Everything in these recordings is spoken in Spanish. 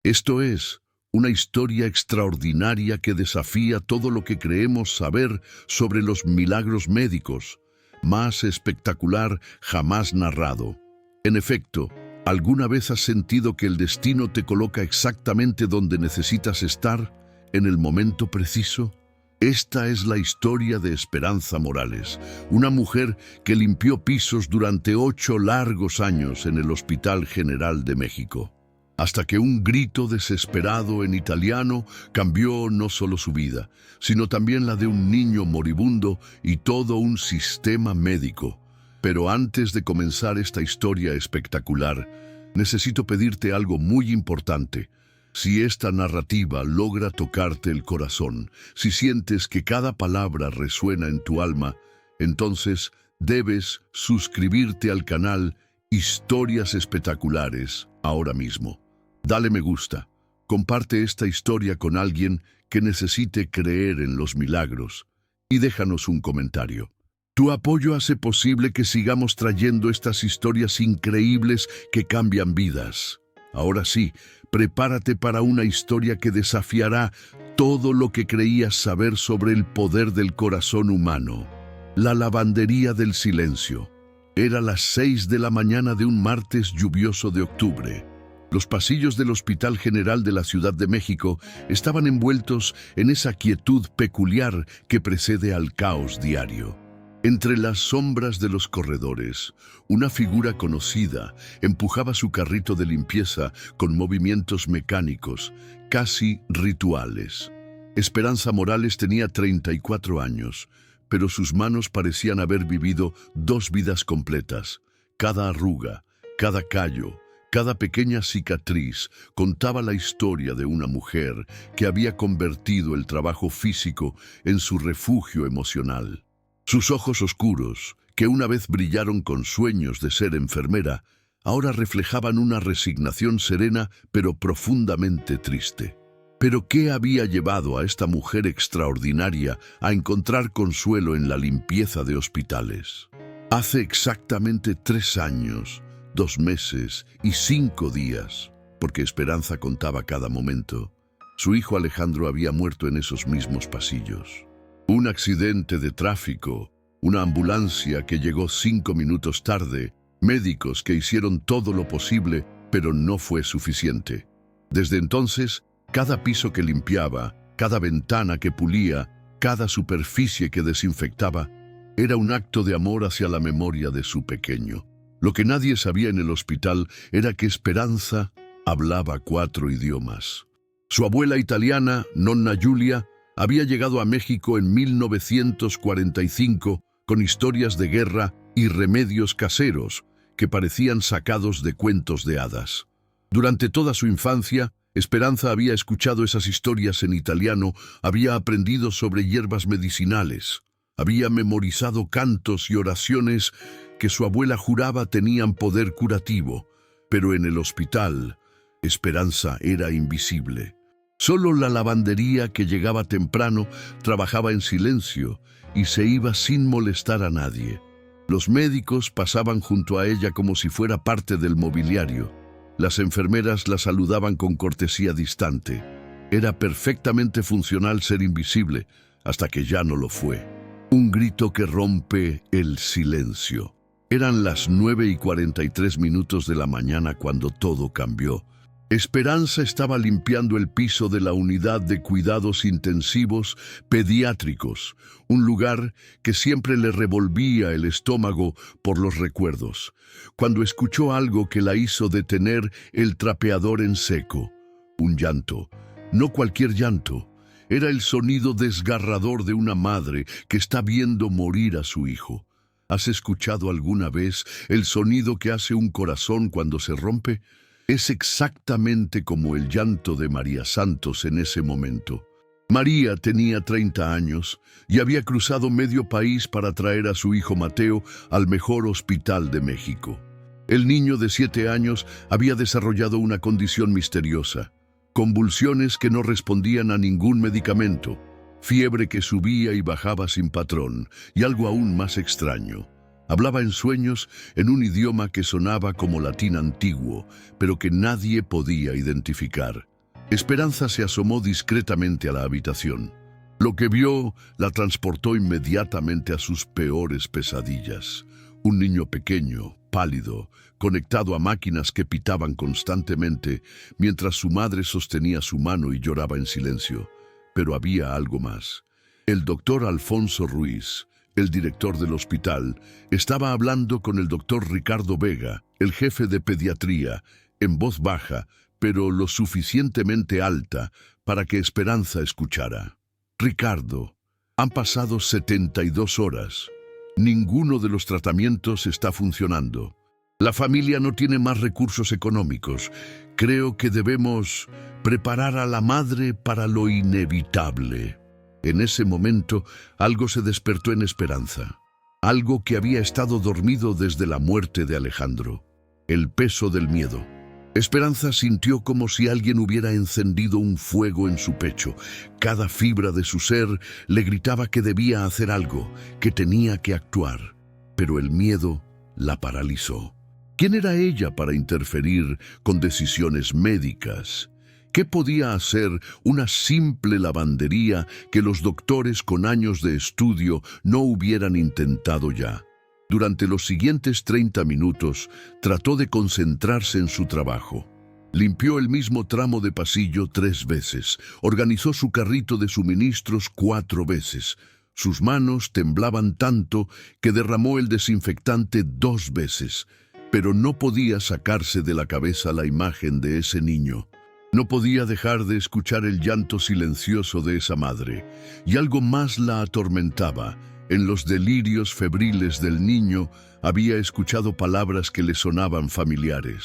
Esto es, una historia extraordinaria que desafía todo lo que creemos saber sobre los milagros médicos, más espectacular jamás narrado. En efecto, ¿alguna vez has sentido que el destino te coloca exactamente donde necesitas estar, en el momento preciso? Esta es la historia de Esperanza Morales, una mujer que limpió pisos durante 8 largos años en el Hospital General de México, hasta que un grito desesperado en italiano cambió no solo su vida, sino también la de un niño moribundo y todo un sistema médico. Pero antes de comenzar esta historia espectacular, necesito pedirte algo muy importante. Si esta narrativa logra tocarte el corazón, si sientes que cada palabra resuena en tu alma, entonces debes suscribirte al canal Historias Espectaculares ahora mismo. Dale me gusta, comparte esta historia con alguien que necesite creer en los milagros y déjanos un comentario. Tu apoyo hace posible que sigamos trayendo estas historias increíbles que cambian vidas. Ahora sí, prepárate para una historia que desafiará todo lo que creías saber sobre el poder del corazón humano. La lavandería del silencio. Era las 6 de la mañana de un martes lluvioso de octubre. Los pasillos del Hospital General de la Ciudad de México estaban envueltos en esa quietud peculiar que precede al caos diario. Entre las sombras de los corredores, una figura conocida empujaba su carrito de limpieza con movimientos mecánicos, casi rituales. Esperanza Morales tenía 34 años, pero sus manos parecían haber vivido 2 vidas completas. Cada arruga, cada callo, cada pequeña cicatriz contaba la historia de una mujer que había convertido el trabajo físico en su refugio emocional. Sus ojos oscuros, que una vez brillaron con sueños de ser enfermera, ahora reflejaban una resignación serena pero profundamente triste. ¿Pero qué había llevado a esta mujer extraordinaria a encontrar consuelo en la limpieza de hospitales? Hace exactamente 3 años, 2 meses y 5 días, porque Esperanza contaba cada momento, su hijo Alejandro había muerto en esos mismos pasillos. Un accidente de tráfico, una ambulancia que llegó 5 minutos tarde, médicos que hicieron todo lo posible, pero no fue suficiente. Desde entonces, cada piso que limpiaba, cada ventana que pulía, cada superficie que desinfectaba, era un acto de amor hacia la memoria de su pequeño. Lo que nadie sabía en el hospital era que Esperanza hablaba 4 idiomas. Su abuela italiana, Nonna Giulia, había llegado a México en 1945 con historias de guerra y remedios caseros que parecían sacados de cuentos de hadas. Durante toda su infancia, Esperanza había escuchado esas historias en italiano, había aprendido sobre hierbas medicinales, había memorizado cantos y oraciones que su abuela juraba tenían poder curativo, pero en el hospital, Esperanza era invisible. Solo la lavandería, que llegaba temprano, trabajaba en silencio y se iba sin molestar a nadie. Los médicos pasaban junto a ella como si fuera parte del mobiliario. Las enfermeras la saludaban con cortesía distante. Era perfectamente funcional ser invisible, hasta que ya no lo fue. Un grito que rompe el silencio. Eran las 9:43 de la mañana cuando todo cambió. Esperanza estaba limpiando el piso de la unidad de cuidados intensivos pediátricos, un lugar que siempre le revolvía el estómago por los recuerdos, cuando escuchó algo que la hizo detener el trapeador en seco. Un llanto, no cualquier llanto, era el sonido desgarrador de una madre que está viendo morir a su hijo. ¿Has escuchado alguna vez el sonido que hace un corazón cuando se rompe? Es exactamente como el llanto de María Santos en ese momento. María tenía 30 años y había cruzado medio país para traer a su hijo Mateo al mejor hospital de México. El niño de 7 años había desarrollado una condición misteriosa, convulsiones que no respondían a ningún medicamento, fiebre que subía y bajaba sin patrón, y algo aún más extraño. Hablaba en sueños en un idioma que sonaba como latín antiguo, pero que nadie podía identificar. Esperanza se asomó discretamente a la habitación. Lo que vio la transportó inmediatamente a sus peores pesadillas. Un niño pequeño, pálido, conectado a máquinas que pitaban constantemente, mientras su madre sostenía su mano y lloraba en silencio. Pero había algo más. El doctor Alfonso Ruiz, el director del hospital, estaba hablando con el doctor Ricardo Vega, el jefe de pediatría, en voz baja, pero lo suficientemente alta para que Esperanza escuchara. Ricardo, han pasado 72 horas. Ninguno de los tratamientos está funcionando. La familia no tiene más recursos económicos. Creo que debemos preparar a la madre para lo inevitable. En ese momento, algo se despertó en Esperanza. Algo que había estado dormido desde la muerte de Alejandro. El peso del miedo. Esperanza sintió como si alguien hubiera encendido un fuego en su pecho. Cada fibra de su ser le gritaba que debía hacer algo, que tenía que actuar. Pero el miedo la paralizó. ¿Quién era ella para interferir con decisiones médicas? ¿Qué podía hacer una simple lavandería que los doctores con años de estudio no hubieran intentado ya? Durante los siguientes 30 minutos, trató de concentrarse en su trabajo. Limpió el mismo tramo de pasillo 3 veces. Organizó su carrito de suministros 4 veces. Sus manos temblaban tanto que derramó el desinfectante 2 veces. Pero no podía sacarse de la cabeza la imagen de ese niño. No podía dejar de escuchar el llanto silencioso de esa madre. Y algo más la atormentaba. En los delirios febriles del niño había escuchado palabras que le sonaban familiares.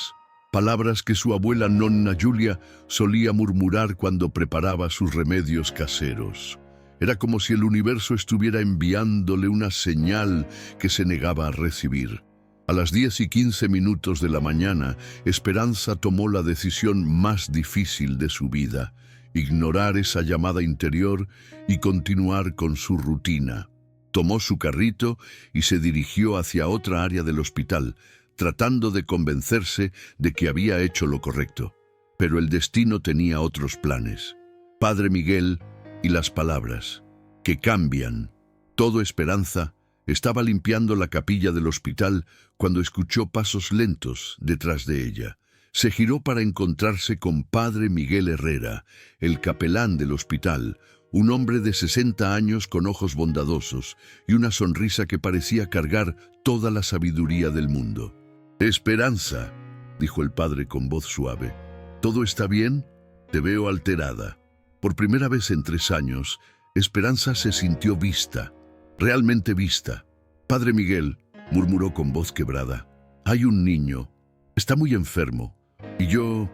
Palabras que su abuela Nonna Julia solía murmurar cuando preparaba sus remedios caseros. Era como si el universo estuviera enviándole una señal que se negaba a recibir. A las 10:15 de la mañana, Esperanza tomó la decisión más difícil de su vida: ignorar esa llamada interior y continuar con su rutina. Tomó su carrito y se dirigió hacia otra área del hospital, tratando de convencerse de que había hecho lo correcto. Pero el destino tenía otros planes. Padre Miguel y las palabras, que cambian. Todo Esperanza estaba limpiando la capilla del hospital cuando escuchó pasos lentos detrás de ella. Se giró para encontrarse con Padre Miguel Herrera, el capelán del hospital, un hombre de 60 años con ojos bondadosos y una sonrisa que parecía cargar toda la sabiduría del mundo. «Esperanza», dijo el padre con voz suave, «¿todo está bien? Te veo alterada». Por primera vez en 3 años, Esperanza se sintió vista, realmente vista. «Padre Miguel», murmuró con voz quebrada, «hay un niño. Está muy enfermo. Y yo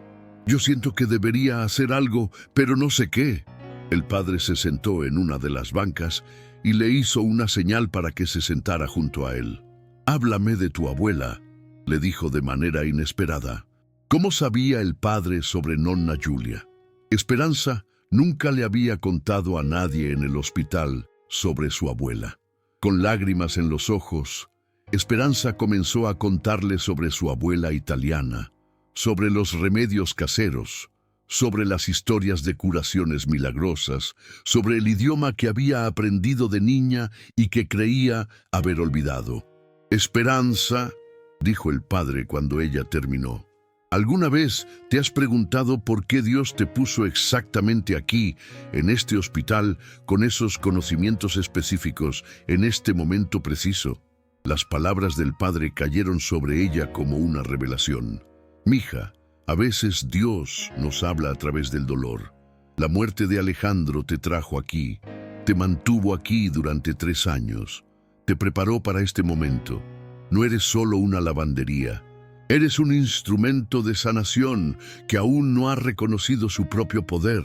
siento que debería hacer algo, pero no sé qué». El padre se sentó en una de las bancas y le hizo una señal para que se sentara junto a él. «Háblame de tu abuela», le dijo de manera inesperada. ¿Cómo sabía el padre sobre Nonna Julia? Esperanza nunca le había contado a nadie en el hospital sobre su abuela. Con lágrimas en los ojos, Esperanza comenzó a contarle sobre su abuela italiana, sobre los remedios caseros, sobre las historias de curaciones milagrosas, sobre el idioma que había aprendido de niña y que creía haber olvidado. «Esperanza», dijo el padre cuando ella terminó, ¿alguna vez te has preguntado por qué Dios te puso exactamente aquí, en este hospital, con esos conocimientos específicos, en este momento preciso? Las palabras del padre cayeron sobre ella como una revelación. «Mija, a veces Dios nos habla a través del dolor. La muerte de Alejandro te trajo aquí, te mantuvo aquí durante 3 años, te preparó para este momento. No eres solo una lavandería, eres un instrumento de sanación que aún no ha reconocido su propio poder».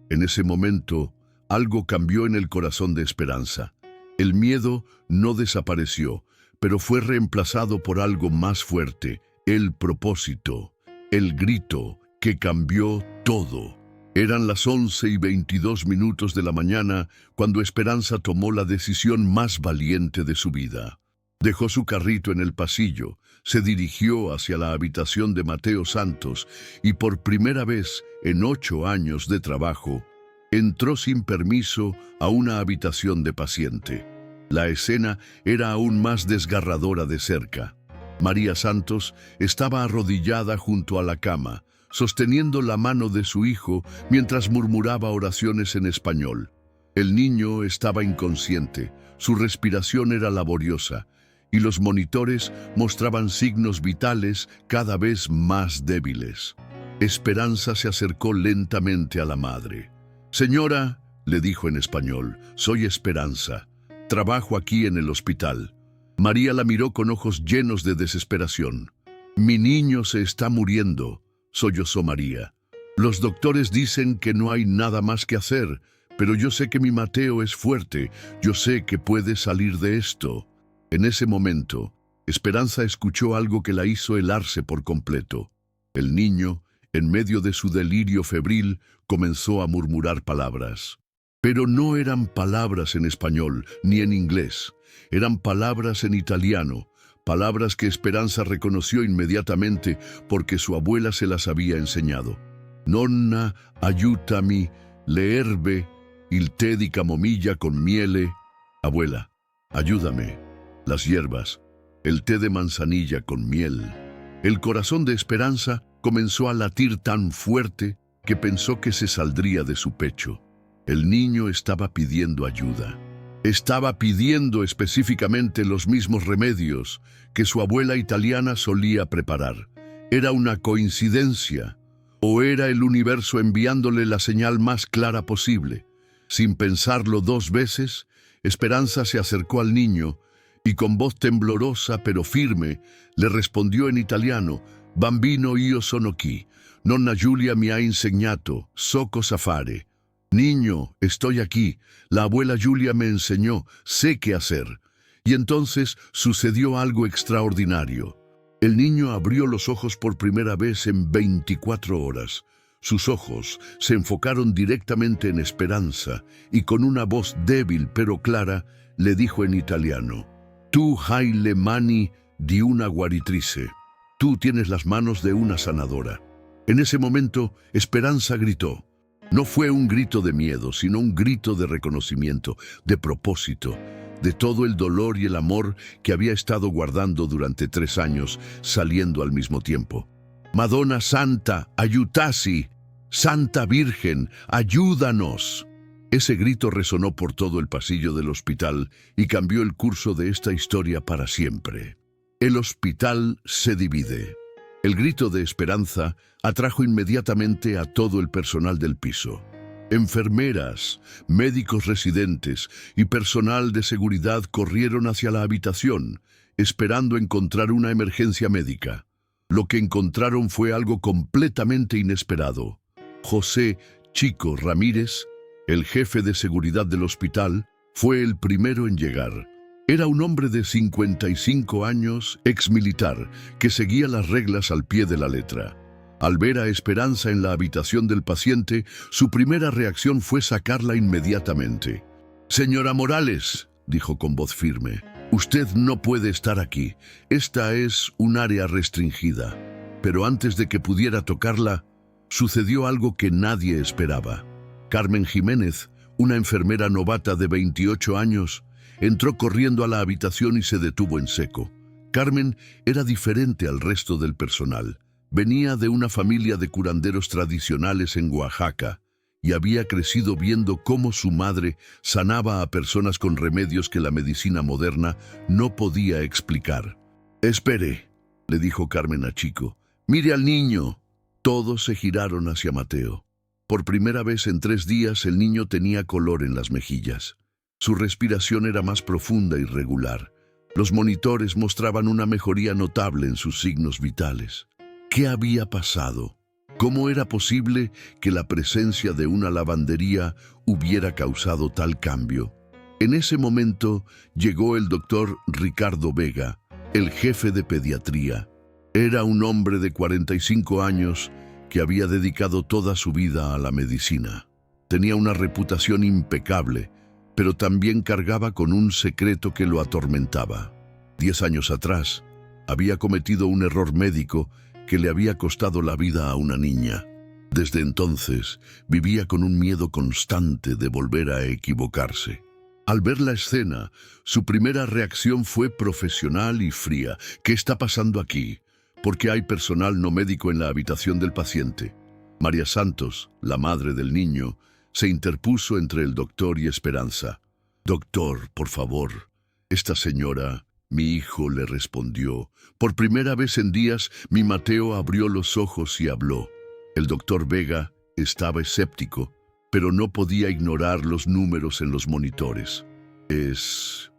En ese momento, algo cambió en el corazón de Esperanza. El miedo no desapareció, pero fue reemplazado por algo más fuerte: el propósito. El grito que cambió todo. Eran las 11:22 de la mañana cuando Esperanza tomó la decisión más valiente de su vida. Dejó su carrito en el pasillo, se dirigió hacia la habitación de Mateo Santos y por primera vez en 8 años de trabajo, entró sin permiso a una habitación de paciente. La escena era aún más desgarradora de cerca. María Santos estaba arrodillada junto a la cama, sosteniendo la mano de su hijo mientras murmuraba oraciones en español. El niño estaba inconsciente, su respiración era laboriosa, y los monitores mostraban signos vitales cada vez más débiles. Esperanza se acercó lentamente a la madre. «Señora», le dijo en español, «soy Esperanza. Trabajo aquí en el hospital». María la miró con ojos llenos de desesperación. «Mi niño se está muriendo», sollozó María. «Los doctores dicen que no hay nada más que hacer, pero yo sé que mi Mateo es fuerte, yo sé que puede salir de esto». En ese momento, Esperanza escuchó algo que la hizo helarse por completo. El niño, en medio de su delirio febril, comenzó a murmurar palabras. Pero no eran palabras en español, ni en inglés. Eran palabras en italiano, palabras que Esperanza reconoció inmediatamente porque su abuela se las había enseñado. «Nonna, aiutami, l'erbe, il tè di camomilla con miele». «Abuela, ayúdame, las hierbas, el té de manzanilla con miel». El corazón de Esperanza comenzó a latir tan fuerte que pensó que se saldría de su pecho. El niño estaba pidiendo ayuda. Estaba pidiendo específicamente los mismos remedios que su abuela italiana solía preparar. ¿Era una coincidencia? ¿O era el universo enviándole la señal más clara posible? Sin pensarlo 2 veces, Esperanza se acercó al niño y con voz temblorosa pero firme le respondió en italiano: «Bambino, io sono qui. Nonna Giulia mi ha insegnato, so cosa fare». «Niño, estoy aquí. La abuela Julia me enseñó, sé qué hacer». Y entonces sucedió algo extraordinario. El niño abrió los ojos por primera vez en 24 horas. Sus ojos se enfocaron directamente en Esperanza y con una voz débil pero clara le dijo en italiano: «Tu hai le mani di una guaritrice». Tú tienes las manos de una sanadora. En ese momento, Esperanza gritó. No fue un grito de miedo, sino un grito de reconocimiento, de propósito, de todo el dolor y el amor que había estado guardando durante 3 años, saliendo al mismo tiempo. «Madonna Santa, aiutasi! Santa Virgen, ayúdanos». Ese grito resonó por todo el pasillo del hospital y cambió el curso de esta historia para siempre. El hospital se divide. El grito de Esperanza atrajo inmediatamente a todo el personal del piso. Enfermeras, médicos residentes y personal de seguridad corrieron hacia la habitación, esperando encontrar una emergencia médica. Lo que encontraron fue algo completamente inesperado. José Chico Ramírez, el jefe de seguridad del hospital, fue el primero en llegar. Era un hombre de 55 años, exmilitar, que seguía las reglas al pie de la letra. Al ver a Esperanza en la habitación del paciente, su primera reacción fue sacarla inmediatamente. «Señora Morales», dijo con voz firme, «usted no puede estar aquí. Esta es un área restringida». Pero antes de que pudiera tocarla, sucedió algo que nadie esperaba. Carmen Jiménez, una enfermera novata de 28 años, entró corriendo a la habitación y se detuvo en seco. Carmen era diferente al resto del personal. Venía de una familia de curanderos tradicionales en Oaxaca y había crecido viendo cómo su madre sanaba a personas con remedios que la medicina moderna no podía explicar. «Espere», le dijo Carmen a Chico. «Mire al niño». Todos se giraron hacia Mateo. Por primera vez en 3 días el niño tenía color en las mejillas. Su respiración era más profunda y regular. Los monitores mostraban una mejoría notable en sus signos vitales. ¿Qué había pasado? ¿Cómo era posible que la presencia de una lavandería hubiera causado tal cambio? En ese momento llegó el doctor Ricardo Vega, el jefe de pediatría. Era un hombre de 45 años que había dedicado toda su vida a la medicina. Tenía una reputación impecable, pero también cargaba con un secreto que lo atormentaba. 10 años atrás, había cometido un error médico que le había costado la vida a una niña. Desde entonces vivía con un miedo constante de volver a equivocarse. Al ver la escena, su primera reacción fue profesional y fría. ¿Qué está pasando aquí? ¿Por qué hay personal no médico en la habitación del paciente? María Santos, la madre del niño, se interpuso entre el doctor y Esperanza. «Doctor, por favor». «Esta señora, mi hijo», le respondió. Por primera vez en días, mi Mateo abrió los ojos y habló. El doctor Vega estaba escéptico, pero no podía ignorar los números en los monitores. Es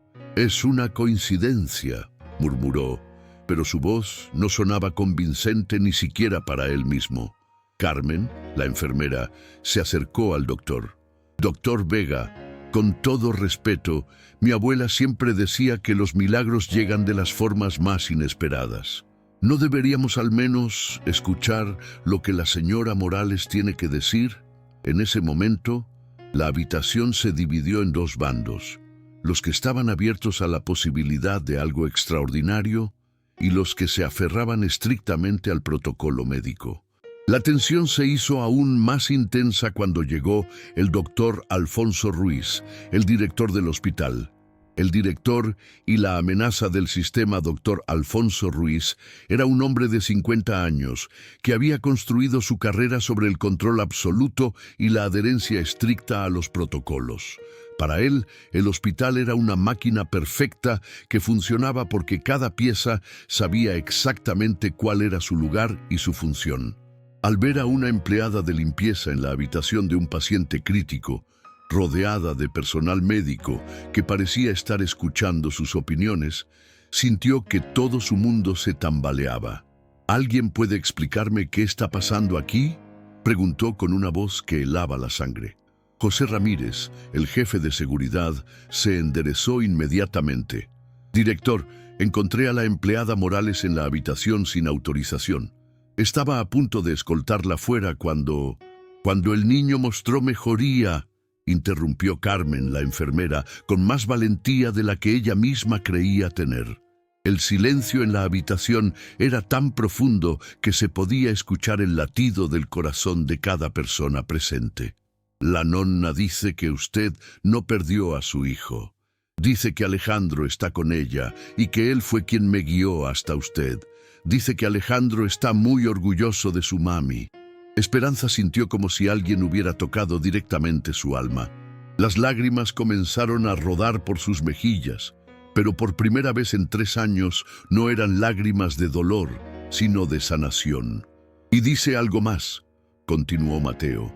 una coincidencia», murmuró, pero su voz no sonaba convincente ni siquiera para él mismo. Carmen, la enfermera, se acercó al doctor. «Doctor Vega, con todo respeto, mi abuela siempre decía que los milagros llegan de las formas más inesperadas. ¿No deberíamos al menos escuchar lo que la señora Morales tiene que decir?» En ese momento, la habitación se dividió en dos bandos: los que estaban abiertos a la posibilidad de algo extraordinario y los que se aferraban estrictamente al protocolo médico. La tensión se hizo aún más intensa cuando llegó el doctor Alfonso Ruiz, el director del hospital. El director y la amenaza del sistema. Doctor Alfonso Ruiz era un hombre de 50 años que había construido su carrera sobre el control absoluto y la adherencia estricta a los protocolos. Para él, el hospital era una máquina perfecta que funcionaba porque cada pieza sabía exactamente cuál era su lugar y su función. Al ver a una empleada de limpieza en la habitación de un paciente crítico, rodeada de personal médico que parecía estar escuchando sus opiniones, sintió que todo su mundo se tambaleaba. «¿Alguien puede explicarme qué está pasando aquí?», preguntó con una voz que helaba la sangre. José Ramírez, el jefe de seguridad, se enderezó inmediatamente. «Director, encontré a la empleada Morales en la habitación sin autorización. Estaba a punto de escoltarla fuera cuando el niño mostró mejoría», interrumpió Carmen, la enfermera, con más valentía de la que ella misma creía tener. El silencio en la habitación era tan profundo que se podía escuchar el latido del corazón de cada persona presente. «La nonna dice que usted no perdió a su hijo. Dice que Alejandro está con ella y que él fue quien me guió hasta usted. Dice que Alejandro está muy orgulloso de su mami». Esperanza sintió como si alguien hubiera tocado directamente su alma. Las lágrimas comenzaron a rodar por sus mejillas, pero por primera vez en 3 años no eran lágrimas de dolor, sino de sanación. «Y dice algo más», continuó Mateo.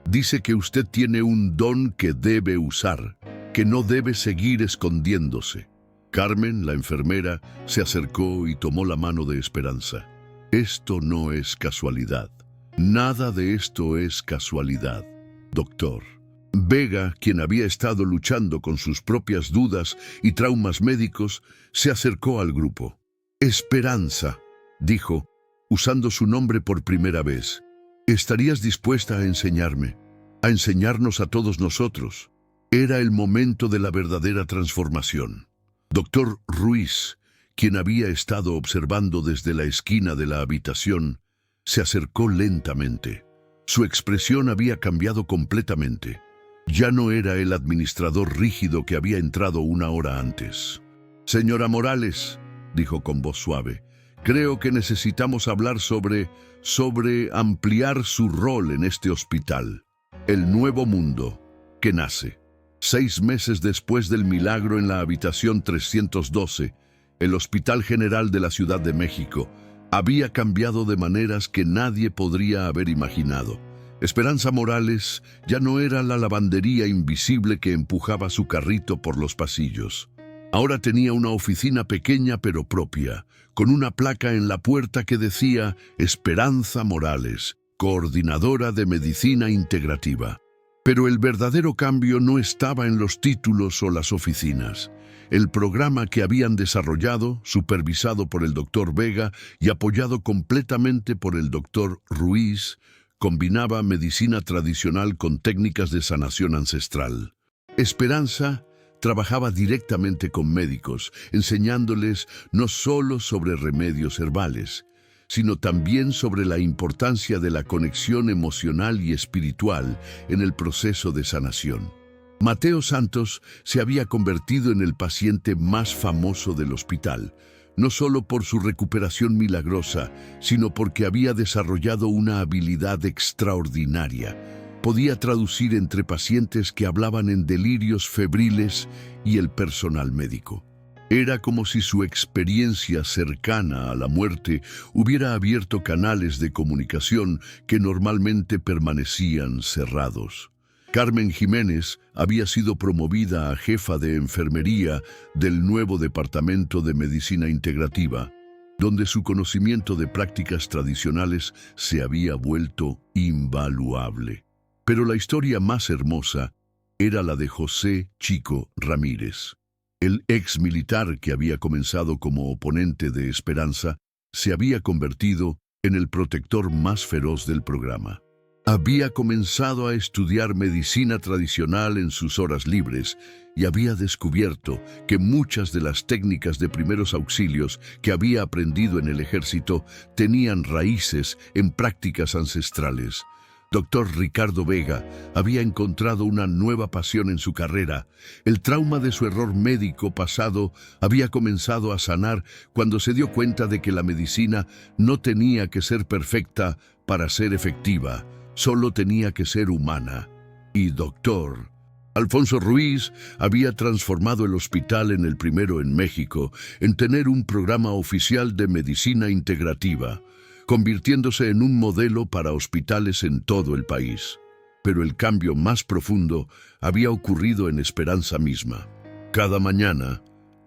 «Dice que usted tiene un don que debe usar, que no debe seguir escondiéndose». Carmen, la enfermera, se acercó y tomó la mano de Esperanza. «Esto no es casualidad. Nada de esto es casualidad, doctor». Vega, quien había estado luchando con sus propias dudas y traumas médicos, se acercó al grupo. «Esperanza», dijo, usando su nombre por primera vez, «¿estarías dispuesta a enseñarme, a enseñarnos a todos nosotros?» Era el momento de la verdadera transformación. Doctor Ruiz, quien había estado observando desde la esquina de la habitación, se acercó lentamente. Su expresión había cambiado completamente. Ya no era el administrador rígido que había entrado 1 hora antes. «Señora Morales», dijo con voz suave, «creo que necesitamos hablar sobre ampliar su rol en este hospital. El nuevo mundo que nace». 6 meses después del milagro en la habitación 312, el Hospital General de la Ciudad de México había cambiado de maneras que nadie podría haber imaginado. Esperanza Morales ya no era la lavandería invisible que empujaba su carrito por los pasillos. Ahora tenía una oficina pequeña pero propia, con una placa en la puerta que decía «Esperanza Morales, coordinadora de medicina integrativa». Pero el verdadero cambio no estaba en los títulos o las oficinas. El programa que habían desarrollado, supervisado por el doctor Vega y apoyado completamente por el doctor Ruiz, combinaba medicina tradicional con técnicas de sanación ancestral. Esperanza trabajaba directamente con médicos, enseñándoles no solo sobre remedios herbales, sino también sobre la importancia de la conexión emocional y espiritual en el proceso de sanación. Mateo Santos se había convertido en el paciente más famoso del hospital, no solo por su recuperación milagrosa, sino porque había desarrollado una habilidad extraordinaria. Podía traducir entre pacientes que hablaban en delirios febriles y el personal médico. Era como si su experiencia cercana a la muerte hubiera abierto canales de comunicación que normalmente permanecían cerrados. Carmen Jiménez había sido promovida a jefa de enfermería del nuevo Departamento de Medicina Integrativa, donde su conocimiento de prácticas tradicionales se había vuelto invaluable. Pero la historia más hermosa era la de José Chico Ramírez. El ex militar que había comenzado como oponente de Esperanza se había convertido en el protector más feroz del programa. Había comenzado a estudiar medicina tradicional en sus horas libres y había descubierto que muchas de las técnicas de primeros auxilios que había aprendido en el ejército tenían raíces en prácticas ancestrales. Dr. Ricardo Vega había encontrado una nueva pasión en su carrera. El trauma de su error médico pasado había comenzado a sanar cuando se dio cuenta de que la medicina no tenía que ser perfecta para ser efectiva. Solo tenía que ser humana. Y Dr. Alfonso Ruiz había transformado el hospital en el primero en México en tener un programa oficial de medicina integrativa, convirtiéndose en un modelo para hospitales en todo el país. Pero el cambio más profundo había ocurrido en Esperanza misma. Cada mañana,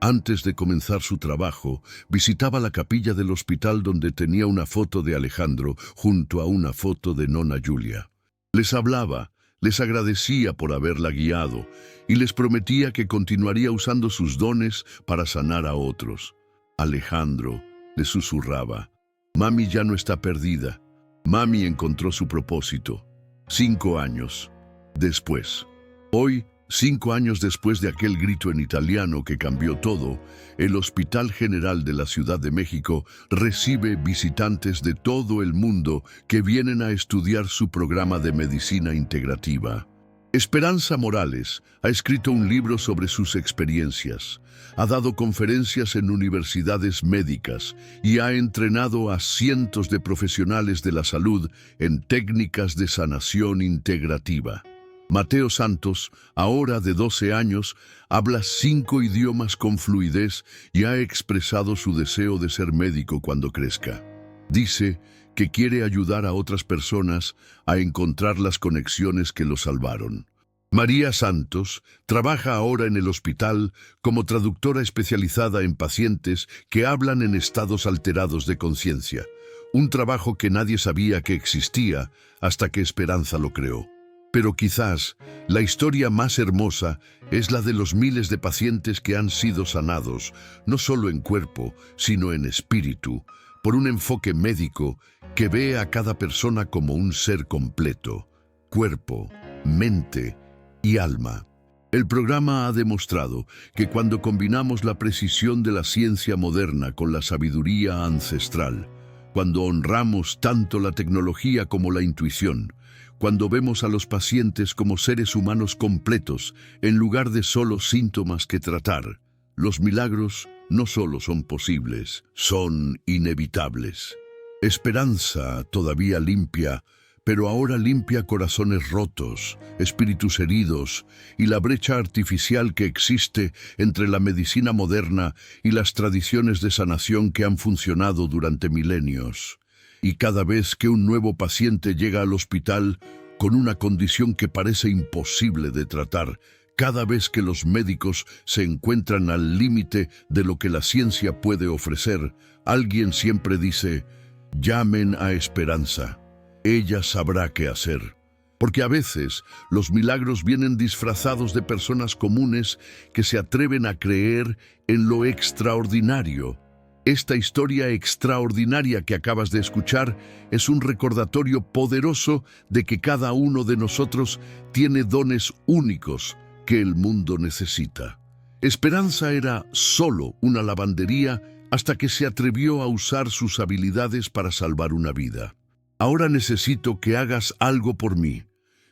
antes de comenzar su trabajo, visitaba la capilla del hospital donde tenía una foto de Alejandro junto a una foto de Nona Julia. Les hablaba, les agradecía por haberla guiado y les prometía que continuaría usando sus dones para sanar a otros. Alejandro le susurraba: «Mami ya no está perdida. Mami encontró su propósito». 5 años después. Hoy, 5 años después de aquel grito en italiano que cambió todo, el Hospital General de la Ciudad de México recibe visitantes de todo el mundo que vienen a estudiar su programa de medicina integrativa. Esperanza Morales ha escrito un libro sobre sus experiencias, ha dado conferencias en universidades médicas y ha entrenado a cientos de profesionales de la salud en técnicas de sanación integrativa. Mateo Santos, ahora de 12 años, habla 5 idiomas con fluidez y ha expresado su deseo de ser médico cuando crezca. Dice que quiere ayudar a otras personas a encontrar las conexiones que lo salvaron. María Santos trabaja ahora en el hospital como traductora especializada en pacientes que hablan en estados alterados de conciencia, un trabajo que nadie sabía que existía hasta que Esperanza lo creó. Pero quizás la historia más hermosa es la de los miles de pacientes que han sido sanados, no solo en cuerpo, sino en espíritu, por un enfoque médico que ve a cada persona como un ser completo: cuerpo, mente y alma. El programa ha demostrado que cuando combinamos la precisión de la ciencia moderna con la sabiduría ancestral, cuando honramos tanto la tecnología como la intuición, cuando vemos a los pacientes como seres humanos completos en lugar de solo síntomas que tratar, los milagros no solo son posibles, son inevitables. Esperanza todavía limpia, pero ahora limpia corazones rotos, espíritus heridos y la brecha artificial que existe entre la medicina moderna y las tradiciones de sanación que han funcionado durante milenios. Y cada vez que un nuevo paciente llega al hospital con una condición que parece imposible de tratar, cada vez que los médicos se encuentran al límite de lo que la ciencia puede ofrecer, alguien siempre dice: «Llamen a Esperanza. Ella sabrá qué hacer». Porque a veces los milagros vienen disfrazados de personas comunes que se atreven a creer en lo extraordinario. Esta historia extraordinaria que acabas de escuchar es un recordatorio poderoso de que cada uno de nosotros tiene dones únicos que el mundo necesita. Esperanza era solo una lavandería hasta que se atrevió a usar sus habilidades para salvar una vida. Ahora necesito que hagas algo por mí.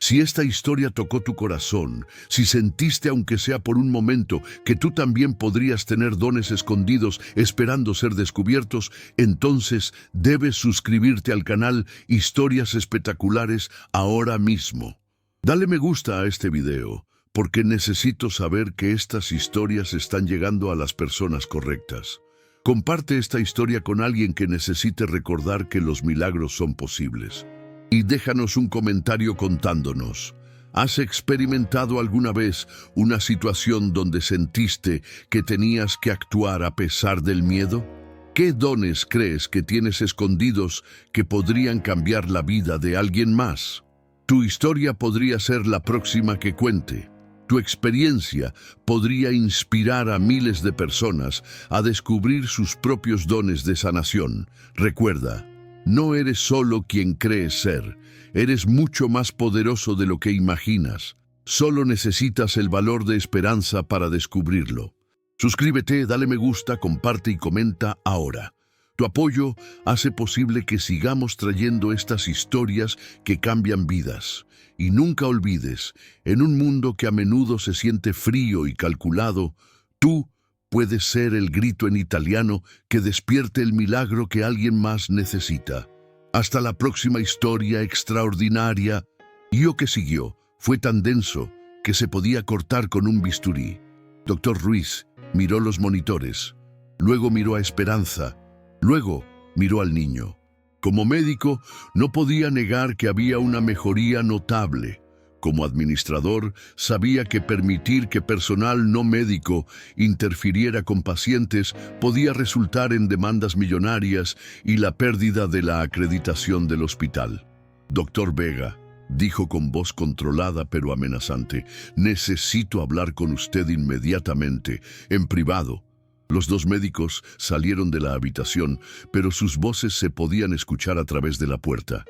Si esta historia tocó tu corazón, si sentiste aunque sea por un momento que tú también podrías tener dones escondidos esperando ser descubiertos, entonces debes suscribirte al canal Historias Espectaculares ahora mismo. Dale me gusta a este video, porque necesito saber que estas historias están llegando a las personas correctas. Comparte esta historia con alguien que necesite recordar que los milagros son posibles. Y déjanos un comentario contándonos, ¿has experimentado alguna vez una situación donde sentiste que tenías que actuar a pesar del miedo? ¿Qué dones crees que tienes escondidos que podrían cambiar la vida de alguien más? Tu historia podría ser la próxima que cuente. Tu experiencia podría inspirar a miles de personas a descubrir sus propios dones de sanación. Recuerda, no eres solo quien crees ser, eres mucho más poderoso de lo que imaginas. Solo necesitas el valor de esperanza para descubrirlo. Suscríbete, dale me gusta, comparte y comenta ahora. Tu apoyo hace posible que sigamos trayendo estas historias que cambian vidas. Y nunca olvides, en un mundo que a menudo se siente frío y calculado, tú puede ser el grito en italiano que despierte el milagro que alguien más necesita. Hasta la próxima historia extraordinaria. Lo que siguió fue tan denso que se podía cortar con un bisturí. Doctor Ruiz miró los monitores, luego miró a Esperanza, luego miró al niño. Como médico, no podía negar que había una mejoría notable. Como administrador, sabía que permitir que personal no médico interfiriera con pacientes podía resultar en demandas millonarias y la pérdida de la acreditación del hospital. Doctor Vega, dijo con voz controlada pero amenazante, necesito hablar con usted inmediatamente, en privado. Los dos médicos salieron de la habitación, pero sus voces se podían escuchar a través de la puerta.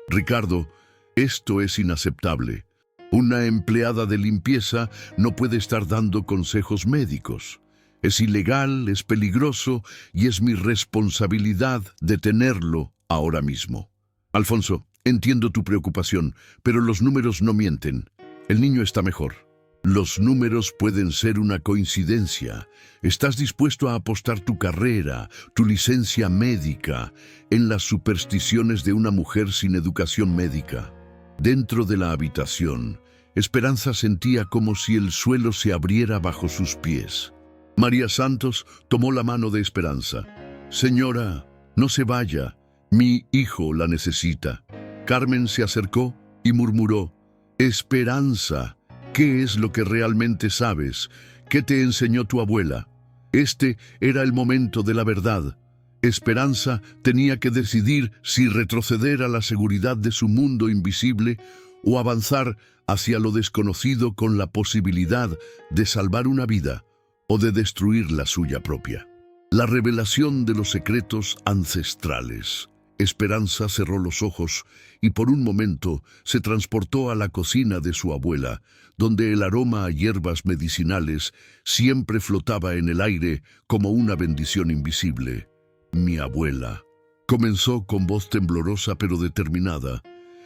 Ricardo, esto es inaceptable. Una empleada de limpieza no puede estar dando consejos médicos. Es ilegal, es peligroso y es mi responsabilidad detenerlo ahora mismo. Alfonso, entiendo tu preocupación, pero los números no mienten. El niño está mejor. Los números pueden ser una coincidencia. ¿Estás dispuesto a apostar tu carrera, tu licencia médica, en las supersticiones de una mujer sin educación médica? Dentro de la habitación, Esperanza sentía como si el suelo se abriera bajo sus pies. María Santos tomó la mano de Esperanza. Señora, no se vaya, mi hijo la necesita. Carmen se acercó y murmuró, Esperanza, ¿qué es lo que realmente sabes? ¿Qué te enseñó tu abuela? Este era el momento de la verdad. Esperanza tenía que decidir si retroceder a la seguridad de su mundo invisible o avanzar hacia lo desconocido con la posibilidad de salvar una vida o de destruir la suya propia. La revelación de los secretos ancestrales. Esperanza cerró los ojos y por un momento se transportó a la cocina de su abuela, donde el aroma a hierbas medicinales siempre flotaba en el aire como una bendición invisible. Mi abuela, comenzó con voz temblorosa pero determinada.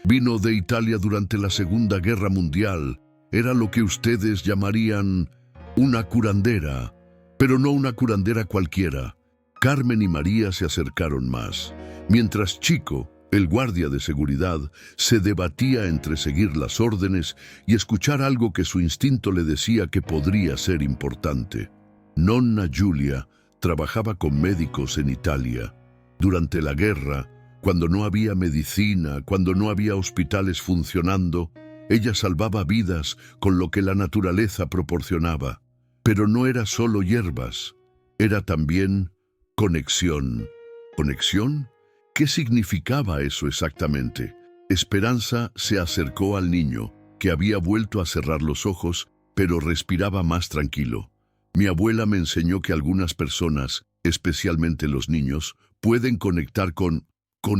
Vino de Italia durante la Segunda Guerra Mundial. Era lo que ustedes llamarían una curandera, pero no una curandera cualquiera. Carmen y María se acercaron más. Mientras Chico, el guardia de seguridad, se debatía entre seguir las órdenes y escuchar algo que su instinto le decía que podría ser importante. Nonna Giulia trabajaba con médicos en Italia. Durante la guerra, cuando no había medicina, cuando no había hospitales funcionando, ella salvaba vidas con lo que la naturaleza proporcionaba. Pero no era solo hierbas, era también conexión. ¿Conexión? ¿Qué significaba eso exactamente? Esperanza se acercó al niño, que había vuelto a cerrar los ojos, pero respiraba más tranquilo. Mi abuela me enseñó que algunas personas, especialmente los niños, pueden conectar con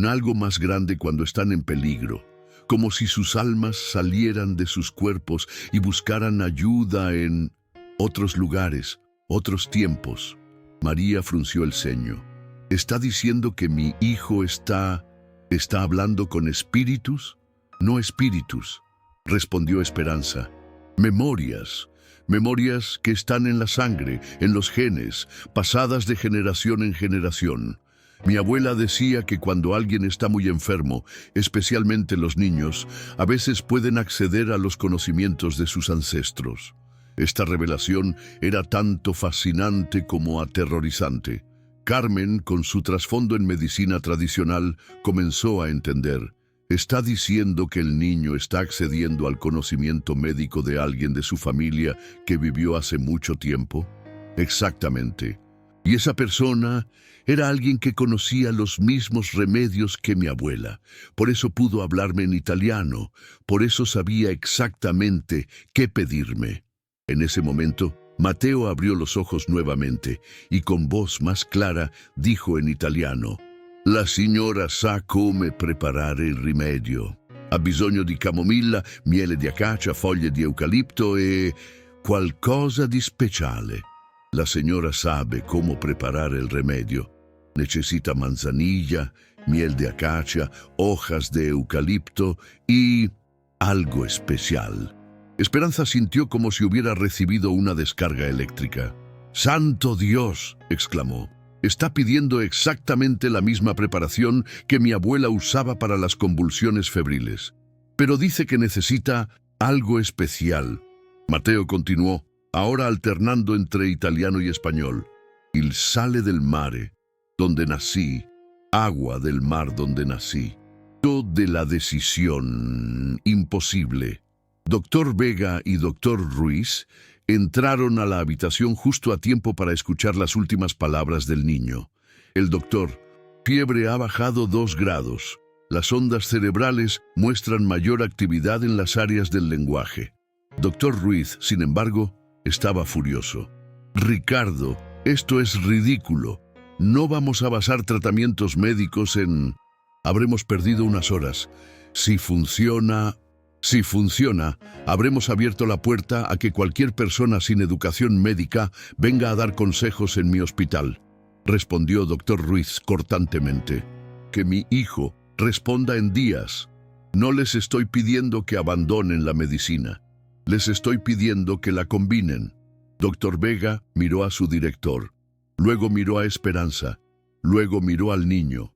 algo más grande cuando están en peligro, como si sus almas salieran de sus cuerpos y buscaran ayuda en otros lugares, otros tiempos. María frunció el ceño. ¿Está diciendo que mi hijo está hablando con espíritus? No espíritus, respondió Esperanza. Memorias que están en la sangre, en los genes, pasadas de generación en generación. Mi abuela decía que cuando alguien está muy enfermo, especialmente los niños, a veces pueden acceder a los conocimientos de sus ancestros. Esta revelación era tanto fascinante como aterrorizante. Carmen, con su trasfondo en medicina tradicional, comenzó a entender. ¿Está diciendo que el niño está accediendo al conocimiento médico de alguien de su familia que vivió hace mucho tiempo? Exactamente. Y esa persona era alguien que conocía los mismos remedios que mi abuela. Por eso pudo hablarme en italiano. Por eso sabía exactamente qué pedirme. En ese momento, Mateo abrió los ojos nuevamente y con voz más clara dijo en italiano: «La signora sa come preparare il rimedio. Ha bisogno di camomilla, miele di acacia, foglie di eucalipto e qualcosa di speciale. La señora sabe cómo preparar el remedio. Necesita manzanilla, miel de acacia, hojas de eucalipto y algo especial». Esperanza sintió como si hubiera recibido una descarga eléctrica. «¡Santo Dios!», exclamó. «Está pidiendo exactamente la misma preparación que mi abuela usaba para las convulsiones febriles. Pero dice que necesita algo especial». Mateo continuó, ahora alternando entre italiano y español. «Il sale del mare, donde nací, agua del mar donde nací. De la decisión imposible». Doctor Vega y Doctor Ruiz entraron a la habitación justo a tiempo para escuchar las últimas palabras del niño. El doctor: «Fiebre ha bajado 2 grados. Las ondas cerebrales muestran mayor actividad en las áreas del lenguaje». Doctor Ruiz, sin embargo, estaba furioso. «Ricardo, esto es ridículo. No vamos a basar tratamientos médicos en... Habremos perdido unas horas. Si funciona, habremos abierto la puerta a que cualquier persona sin educación médica venga a dar consejos en mi hospital», respondió Doctor Ruiz cortantemente. «Que mi hijo responda en días. No les estoy pidiendo que abandonen la medicina. Les estoy pidiendo que la combinen». Doctor Vega miró a su director, luego miró a Esperanza, luego miró al niño.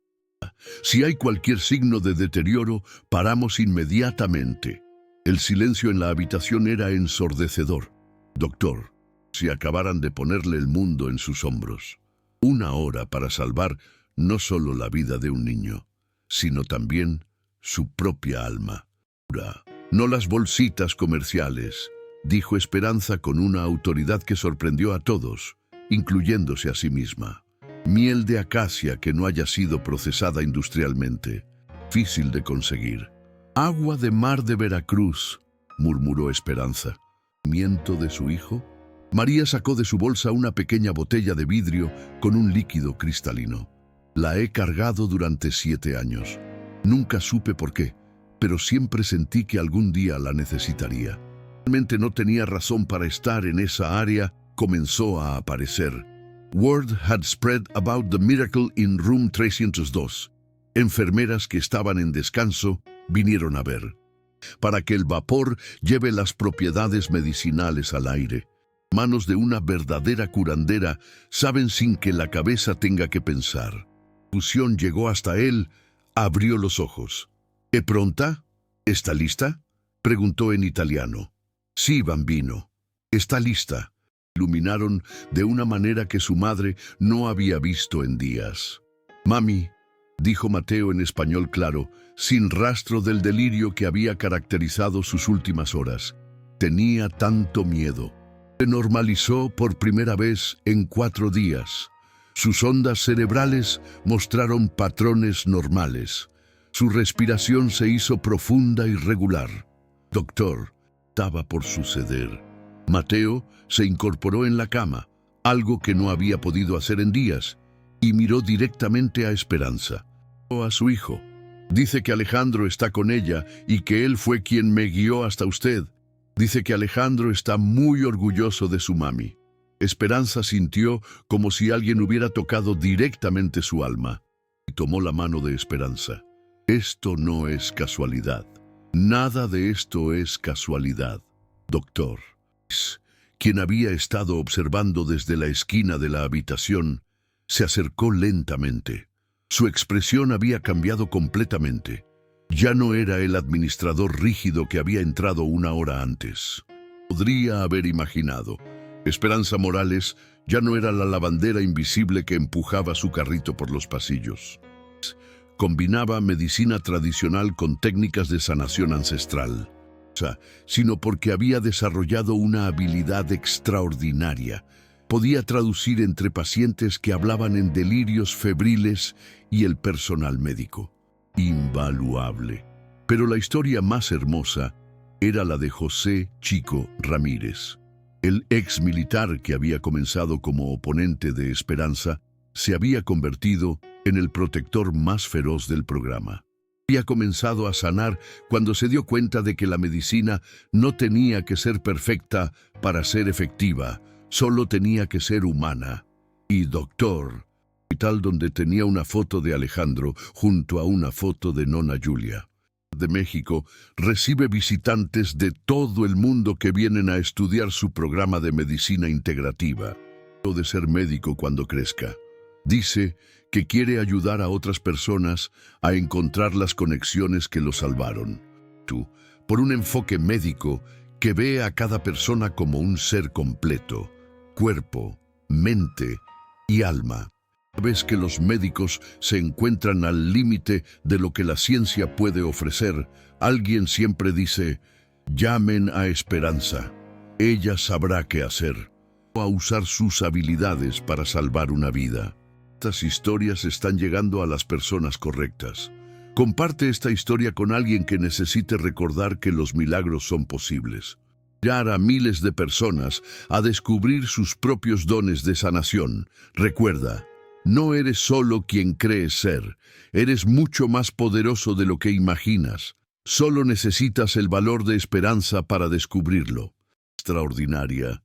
«Si hay cualquier signo de deterioro, paramos inmediatamente». El silencio en la habitación era ensordecedor. «Doctor, si acabaran de ponerle el mundo en sus hombros. 1 hora para salvar no solo la vida de un niño, sino también su propia alma. No las bolsitas comerciales», dijo Esperanza con una autoridad que sorprendió a todos, incluyéndose a sí misma. «Miel de acacia que no haya sido procesada industrialmente. Difícil de conseguir. Agua de mar de Veracruz», murmuró Esperanza. ¿Miento de su hijo? María sacó de su bolsa una pequeña botella de vidrio con un líquido cristalino. «La he cargado durante 7 años. Nunca supe por qué, pero siempre sentí que algún día la necesitaría. Realmente no tenía razón para estar en esa área», comenzó a aparecer. «Word had spread about the miracle in room 302. Enfermeras que estaban en descanso vinieron a ver. Para que el vapor lleve las propiedades medicinales al aire. Manos de una verdadera curandera saben sin que la cabeza tenga que pensar». La fusión llegó hasta él, abrió los ojos. «¿Es pronta? ¿Está lista?», preguntó en italiano. «Sí, bambino, está lista». Iluminaron de una manera que su madre no había visto en días. «Mami», dijo Mateo en español claro, sin rastro del delirio que había caracterizado sus últimas horas. Tenía tanto miedo. Se normalizó por primera vez en 4 días. Sus ondas cerebrales mostraron patrones normales. Su respiración se hizo profunda y regular. «Doctor», estaba por suceder. Mateo se incorporó en la cama, algo que no había podido hacer en días, y miró directamente a Esperanza. «A su hijo. Dice que Alejandro está con ella y que él fue quien me guió hasta usted. Dice que Alejandro está muy orgulloso de su mami». Esperanza sintió como si alguien hubiera tocado directamente su alma y tomó la mano de Esperanza. Esto no es casualidad. Nada de esto es casualidad, doctor. Quien había estado observando desde la esquina de la habitación, se acercó lentamente. Su expresión había cambiado completamente. Ya no era el administrador rígido que había entrado una hora antes. Podría haber imaginado. Esperanza Morales ya no era la lavandera invisible que empujaba su carrito por los pasillos. Combinaba medicina tradicional con técnicas de sanación ancestral, sino porque había desarrollado una habilidad extraordinaria. Podía traducir entre pacientes que hablaban en delirios febriles y el personal médico. Invaluable. Pero la historia más hermosa era la de José Chico Ramírez. El ex militar que había comenzado como oponente de Esperanza se había convertido en el protector más feroz del programa. Había comenzado a sanar cuando se dio cuenta de que la medicina no tenía que ser perfecta para ser efectiva, solo tenía que ser humana. Y doctor, hospital donde tenía una foto de Alejandro junto a una foto de Nona Julia. De México, recibe visitantes de todo el mundo que vienen a estudiar su programa de medicina integrativa. O de ser médico cuando crezca. Dice que quiere ayudar a otras personas a encontrar las conexiones que lo salvaron. Por un enfoque médico que ve a cada persona como un ser completo, cuerpo, mente y alma. Ves que los médicos se encuentran al límite de lo que la ciencia puede ofrecer. Alguien siempre dice, llamen a Esperanza. Ella sabrá qué hacer. O a usar sus habilidades para salvar una vida. Estas historias están llegando a las personas correctas. Comparte esta historia con alguien que necesite recordar que los milagros son posibles. Ayudar a miles de personas a descubrir sus propios dones de sanación. Recuerda, no eres solo quien crees ser, eres mucho más poderoso de lo que imaginas. Solo necesitas el valor de Esperanza para descubrirlo. Extraordinaria.